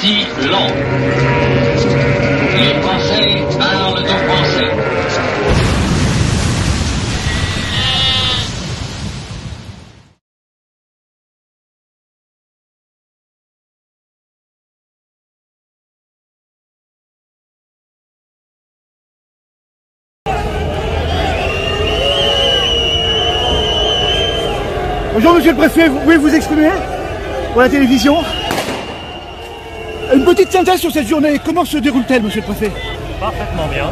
si lent. Les Français parlent en français. Bonjour monsieur le préfet, vous pouvez vous exprimer pour la télévision? Une petite synthèse sur cette journée, comment se déroule-t-elle monsieur le préfet? Parfaitement bien.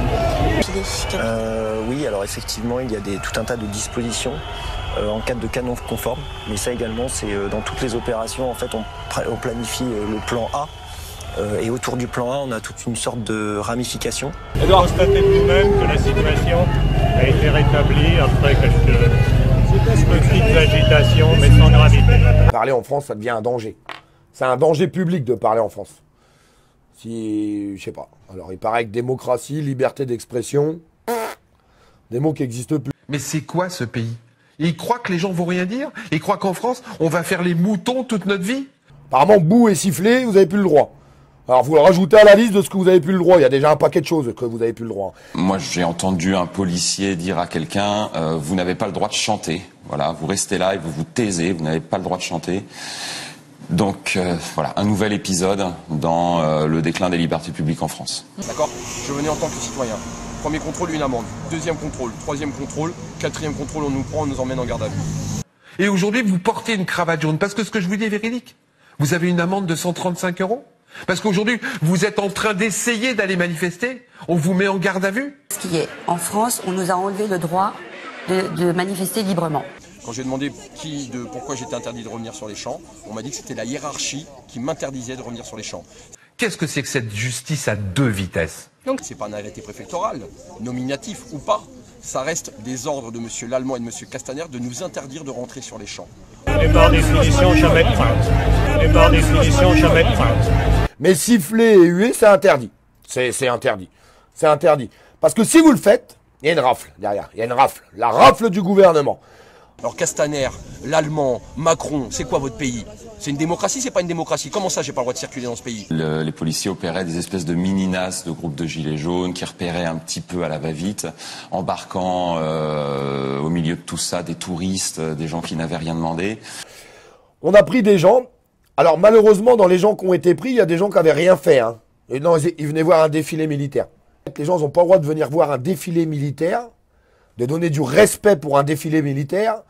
Oui, alors effectivement, il y a tout un tas de dispositions en cas de canon conforme. Mais ça également, c'est dans toutes les opérations, en fait, on planifie le plan A. Et autour du plan A, on a toute une sorte de ramification. Vous constatez vous-même que la situation a été rétablie après quelques petites agitations, mais sans gravité. Parler en France, ça devient un danger. C'est un danger public de parler en France. Si, je sais pas. Alors, il paraît que démocratie, liberté d'expression, des mots qui n'existent plus. Mais c'est quoi ce pays? Ils croient que les gens vont rien dire? Ils croient qu'en France, on va faire les moutons toute notre vie? Apparemment, boue et siffler, vous n'avez plus le droit. Alors, vous le rajoutez à la liste de ce que vous avez plus le droit. Il y a déjà un paquet de choses que vous avez plus le droit. Moi, j'ai entendu un policier dire à quelqu'un vous n'avez pas le droit de chanter. Voilà, vous restez là et vous vous taisez, vous n'avez pas le droit de chanter. Donc voilà, un nouvel épisode dans le déclin des libertés publiques en France. D'accord? Je venais en tant que citoyen. Premier contrôle, une amende. Deuxième contrôle, troisième contrôle, quatrième contrôle, on nous prend, on nous emmène en garde à vue. Et aujourd'hui, vous portez une cravate jaune, parce que ce que je vous dis est véridique. Vous avez une amende de 135 €. Parce qu'aujourd'hui, vous êtes en train d'essayer d'aller manifester, on vous met en garde à vue. Ce qui est, en France, on nous a enlevé le droit de manifester librement. Quand j'ai demandé pourquoi j'étais interdit de revenir sur les champs, on m'a dit que c'était la hiérarchie qui m'interdisait de revenir sur les champs. Qu'est-ce que c'est que cette justice à deux vitesses? Donc c'est pas un arrêté préfectoral, nominatif ou pas. Ça reste des ordres de M. Lallemand et de M. Castaner de nous interdire de rentrer sur les champs. On est par définition jamais de crainte. On est par définition jamais de crainte. Mais siffler et huer, c'est interdit. C'est interdit. C'est interdit. Parce que si vous le faites, il y a une rafle derrière. Il y a une rafle. La rafle du gouvernement. Alors Castaner, l'Allemand, Macron, c'est quoi votre pays? C'est une démocratie, c'est pas une démocratie? Comment ça, j'ai pas le droit de circuler dans ce pays? Les policiers opéraient des espèces de mini-nas de groupes de gilets jaunes qui repéraient un petit peu à la va-vite, embarquant au milieu de tout ça des touristes, des gens qui n'avaient rien demandé. On a pris des gens. Alors malheureusement, dans les gens qui ont été pris, il y a des gens qui n'avaient rien fait. Hein. Et non, ils venaient voir un défilé militaire. Les gens n'ont pas le droit de venir voir un défilé militaire, de donner du respect pour un défilé militaire,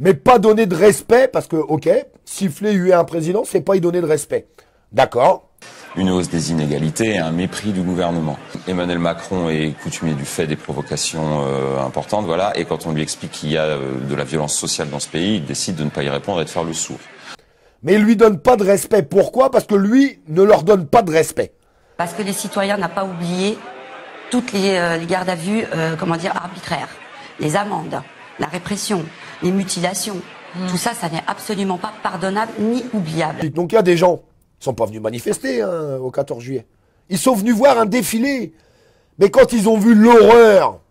mais pas donner de respect parce que, ok, siffler, huer un président, c'est pas y donner de respect. D'accord. Une hausse des inégalités et un mépris du gouvernement. Emmanuel Macron est coutumier du fait des provocations importantes, voilà, et quand on lui explique qu'il y a de la violence sociale dans ce pays, il décide de ne pas y répondre et de faire le sourd. Mais il lui donne pas de respect. Pourquoi? Parce que lui ne leur donne pas de respect. Parce que les citoyens n'ont pas oublié toutes les gardes à vue, arbitraires, les amendes, la répression, les mutilations. Tout ça, ça n'est absolument pas pardonnable ni oubliable. Donc il y a des gens qui sont pas venus manifester au 14 juillet. Ils sont venus voir un défilé. Mais quand ils ont vu l'horreur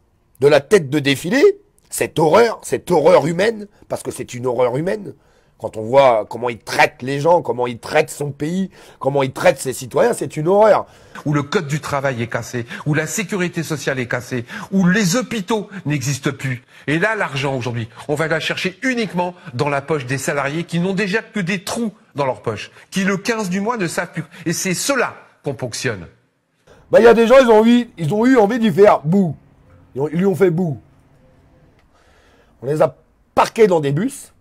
de la tête de défilé, cette horreur humaine, parce que c'est une horreur humaine, quand on voit comment il traite les gens, comment il traite son pays, comment il traite ses citoyens, c'est une horreur. Où le code du travail est cassé, où la sécurité sociale est cassée, où les hôpitaux n'existent plus. Et là, l'argent aujourd'hui, on va la chercher uniquement dans la poche des salariés qui n'ont déjà que des trous dans leur poche, qui le 15 du mois ne savent plus. Et c'est cela qu'on ponctionne. Bah, il y a des gens, ils ont eu envie d'y faire bouh. Ils lui ont fait bouh. On les a parqués dans des bus.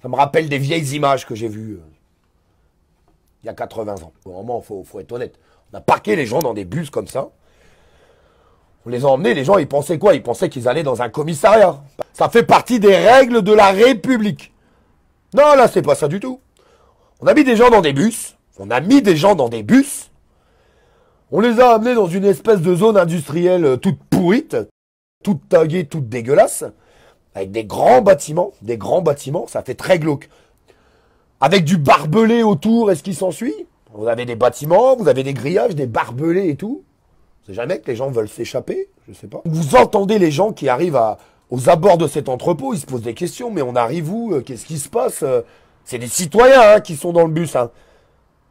Ça me rappelle des vieilles images que j'ai vues il y a 80 ans. Vraiment, faut être honnête. On a parqué les gens dans des bus comme ça. On les a emmenés, les gens, ils pensaient quoi? Ils pensaient qu'ils allaient dans un commissariat. Ça fait partie des règles de la République. Non, là, c'est pas ça du tout. On a mis des gens dans des bus. On les a amenés dans une espèce de zone industrielle toute pourrite, toute taguée, toute dégueulasse. Avec des grands bâtiments, ça fait très glauque. Avec du barbelé autour, est-ce qu'il s'ensuit? Vous avez des bâtiments, vous avez des grillages, des barbelés et tout. C'est jamais que les gens veulent s'échapper, je sais pas. Vous entendez les gens qui arrivent aux abords de cet entrepôt, ils se posent des questions, mais on arrive où? Qu'est-ce qui se passe? C'est des citoyens qui sont dans le bus.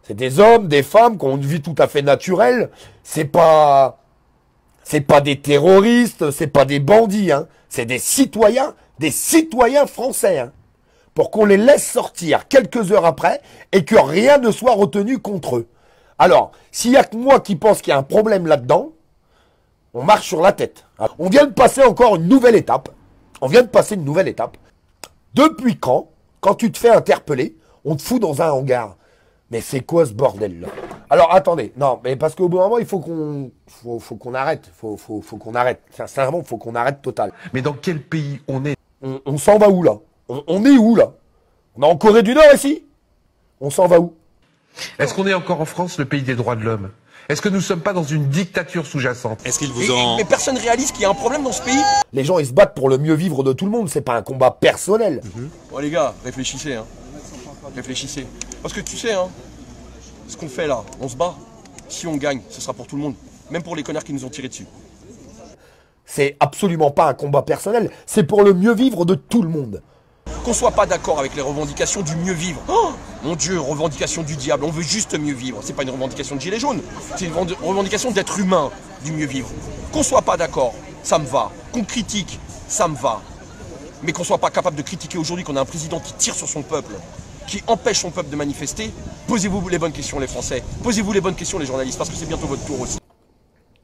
C'est des hommes, des femmes qui ont une vie tout à fait naturelle. C'est pas des terroristes, c'est pas des bandits, hein. C'est des citoyens français, hein. Pour qu'on les laisse sortir quelques heures après et que rien ne soit retenu contre eux. Alors, s'il y a que moi qui pense qu'il y a un problème là-dedans, on marche sur la tête. On vient de passer encore une nouvelle étape. Depuis quand tu te fais interpeller, on te fout dans un hangar. Mais c'est quoi ce bordel là? Alors attendez, non, mais parce qu'au bout d'un moment, il faut qu'on arrête. Faut qu'on arrête. Sincèrement, faut qu'on arrête total. Mais dans quel pays on est? On s'en va où là? On est où là? On est en Corée du Nord ici? On s'en va où? Est-ce qu'on est encore en France, le pays des droits de l'homme? Est-ce que nous ne sommes pas dans une dictature sous-jacente? Est-ce qu'il vous en... Mais personne réalise qu'il y a un problème dans ce pays. Les gens, ils se battent pour le mieux vivre de tout le monde. C'est pas un combat personnel. Bon les gars, réfléchissez, hein. Réfléchissez. Parce que tu sais, hein, ce qu'on fait là, on se bat. Si on gagne, ce sera pour tout le monde. Même pour les connards qui nous ont tiré dessus. C'est absolument pas un combat personnel. C'est pour le mieux vivre de tout le monde. Qu'on soit pas d'accord avec les revendications du mieux vivre. Oh, mon Dieu, revendication du diable. On veut juste mieux vivre. C'est pas une revendication de gilet jaune. C'est une revendication d'être humain, du mieux vivre. Qu'on soit pas d'accord, ça me va. Qu'on critique, ça me va. Mais qu'on soit pas capable de critiquer aujourd'hui qu'on a un président qui tire sur son peuple, qui empêche son peuple de manifester. Posez-vous les bonnes questions, les Français. Posez-vous les bonnes questions, les journalistes, parce que c'est bientôt votre tour aussi.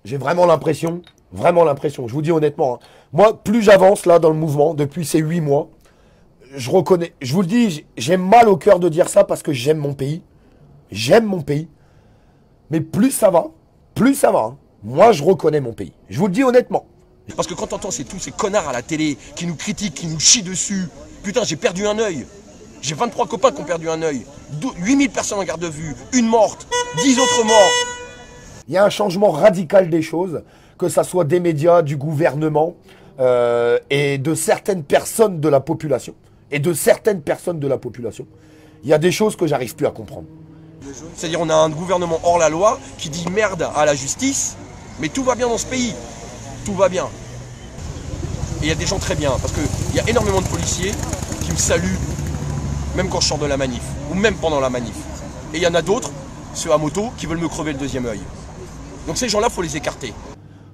J'ai vraiment l'impression, je vous dis honnêtement, hein, moi, plus j'avance là dans le mouvement, depuis ces 8 mois, je reconnais, je vous le dis, j'ai mal au cœur de dire ça parce que j'aime mon pays. Mais plus ça va, hein, moi je reconnais mon pays. Je vous le dis honnêtement. Parce que quand t'entends tous ces connards à la télé qui nous critiquent, qui nous chient dessus, putain, j'ai perdu un œil. J'ai 23 copains qui ont perdu un œil. 8000 personnes en garde à vue, une morte, 10 autres morts. Il y a un changement radical des choses, que ça soit des médias, du gouvernement et de certaines personnes de la population. Il y a des choses que j'arrive plus à comprendre. C'est-à-dire on a un gouvernement hors la loi qui dit merde à la justice, mais tout va bien dans ce pays. Tout va bien. Et il y a des gens très bien, parce qu'il y a énormément de policiers qui me saluent, même quand je sors de la manif, ou même pendant la manif. Et il y en a d'autres, ceux à moto, qui veulent me crever le deuxième œil. Donc ces gens-là, il faut les écarter.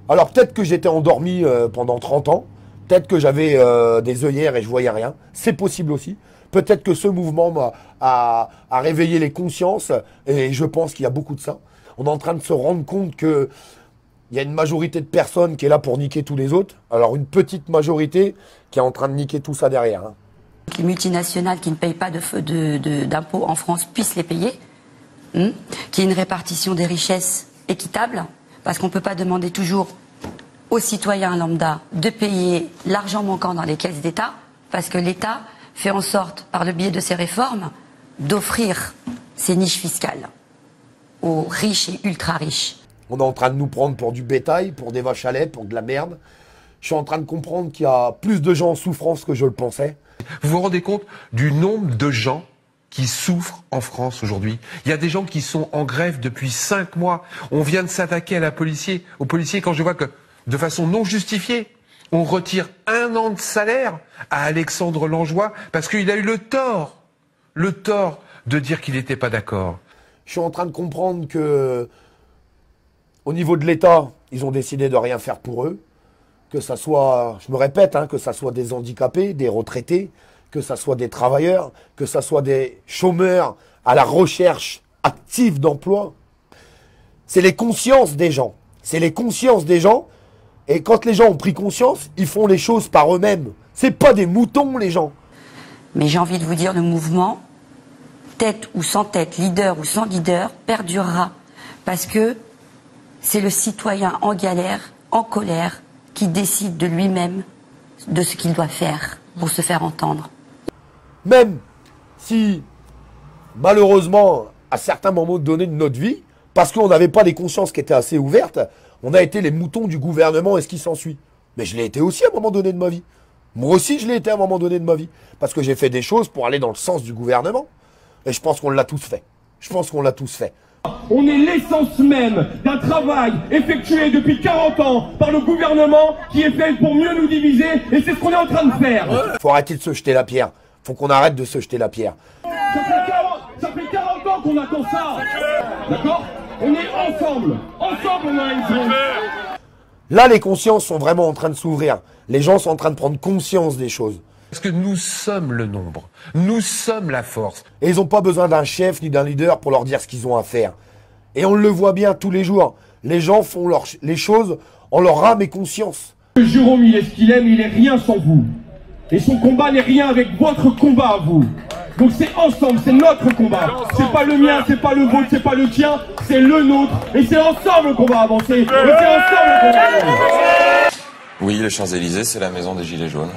Alors peut-être que j'étais endormi pendant 30 ans, peut-être que j'avais des œillères et je voyais rien, c'est possible aussi. Peut-être que ce mouvement a réveillé les consciences, et je pense qu'il y a beaucoup de ça. On est en train de se rendre compte que il y a une majorité de personnes qui est là pour niquer tous les autres, alors une petite majorité qui est en train de niquer tout ça derrière. Hein. Les multinationales qui ne payent pas d'impôts en France puissent les payer, qu'il y ait une répartition des richesses équitable, parce qu'on ne peut pas demander toujours aux citoyens lambda de payer l'argent manquant dans les caisses d'État, parce que l'État fait en sorte, par le biais de ses réformes, d'offrir ses niches fiscales aux riches et ultra riches. On est en train de nous prendre pour du bétail, pour des vaches à lait, pour de la merde. Je suis en train de comprendre qu'il y a plus de gens en souffrance que je le pensais. Vous vous rendez compte du nombre de gens qui souffrent en France aujourd'hui? Il y a des gens qui sont en grève depuis 5 mois. On vient de s'attaquer aux policiers quand je vois que, de façon non justifiée, on retire 1 an de salaire à Alexandre Langeois parce qu'il a eu le tort de dire qu'il n'était pas d'accord. Je suis en train de comprendre que, au niveau de l'État, ils ont décidé de rien faire pour eux. Que ça soit, je me répète, hein, que ça soit des handicapés, des retraités, que ça soit des travailleurs, que ça soit des chômeurs à la recherche active d'emploi. C'est les consciences des gens. Et quand les gens ont pris conscience, ils font les choses par eux-mêmes. C'est pas des moutons, les gens. Mais j'ai envie de vous dire, le mouvement, tête ou sans tête, leader ou sans leader, perdurera. Parce que c'est le citoyen en galère, en colère, qui décide de lui-même de ce qu'il doit faire pour se faire entendre. Même si, malheureusement, à certains moments donnés de notre vie, parce qu'on n'avait pas des consciences qui étaient assez ouvertes, on a été les moutons du gouvernement et ce qui s'ensuit. Mais je l'ai été aussi à un moment donné de ma vie. Moi aussi, je l'ai été à un moment donné de ma vie. Parce que j'ai fait des choses pour aller dans le sens du gouvernement. Et je pense qu'on l'a tous fait. On est l'essence même d'un travail effectué depuis 40 ans par le gouvernement qui est fait pour mieux nous diviser, et c'est ce qu'on est en train de faire. Faut arrêter de se jeter la pierre. Faut qu'on arrête de se jeter la pierre. Ça fait 40 ans qu'on attend ça. D'accord? On est ensemble. Ensemble, on a une zone. Là, les consciences sont vraiment en train de s'ouvrir. Les gens sont en train de prendre conscience des choses. Parce que nous sommes le nombre. Nous sommes la force. Et ils n'ont pas besoin d'un chef ni d'un leader pour leur dire ce qu'ils ont à faire. Et on le voit bien tous les jours. Les gens font les choses en leur âme et conscience. Jérôme, il est ce qu'il aime, il est rien sans vous. Et son combat n'est rien avec votre combat à vous. Donc c'est ensemble, c'est notre combat. C'est pas le mien, c'est pas le vôtre, c'est pas le tien, c'est le nôtre. Et c'est ensemble qu'on va avancer. Et c'est ensemble qu'on va avancer. Oui, les Champs-Élysées, c'est la maison des Gilets jaunes.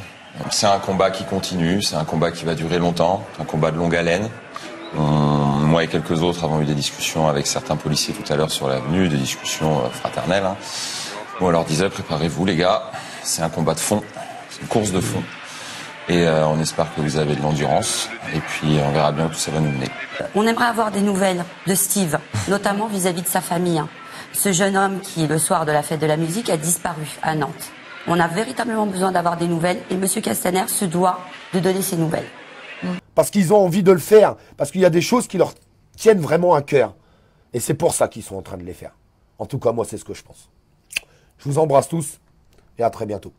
C'est un combat qui continue, c'est un combat qui va durer longtemps, un combat de longue haleine. Moi et quelques autres avons eu des discussions avec certains policiers tout à l'heure sur l'avenue, des discussions fraternelles. Bon, on leur disait, préparez-vous les gars, c'est un combat de fond, c'est une course de fond. Et on espère que vous avez de l'endurance, et puis on verra bien où tout ça va nous mener. On aimerait avoir des nouvelles de Steve, notamment vis-à-vis de sa famille. Ce jeune homme qui, le soir de la fête de la musique, a disparu à Nantes. On a véritablement besoin d'avoir des nouvelles, et M. Castaner se doit de donner ces nouvelles. Parce qu'ils ont envie de le faire, parce qu'il y a des choses qui leur tiennent vraiment à cœur. Et c'est pour ça qu'ils sont en train de les faire. En tout cas, moi, c'est ce que je pense. Je vous embrasse tous, et à très bientôt.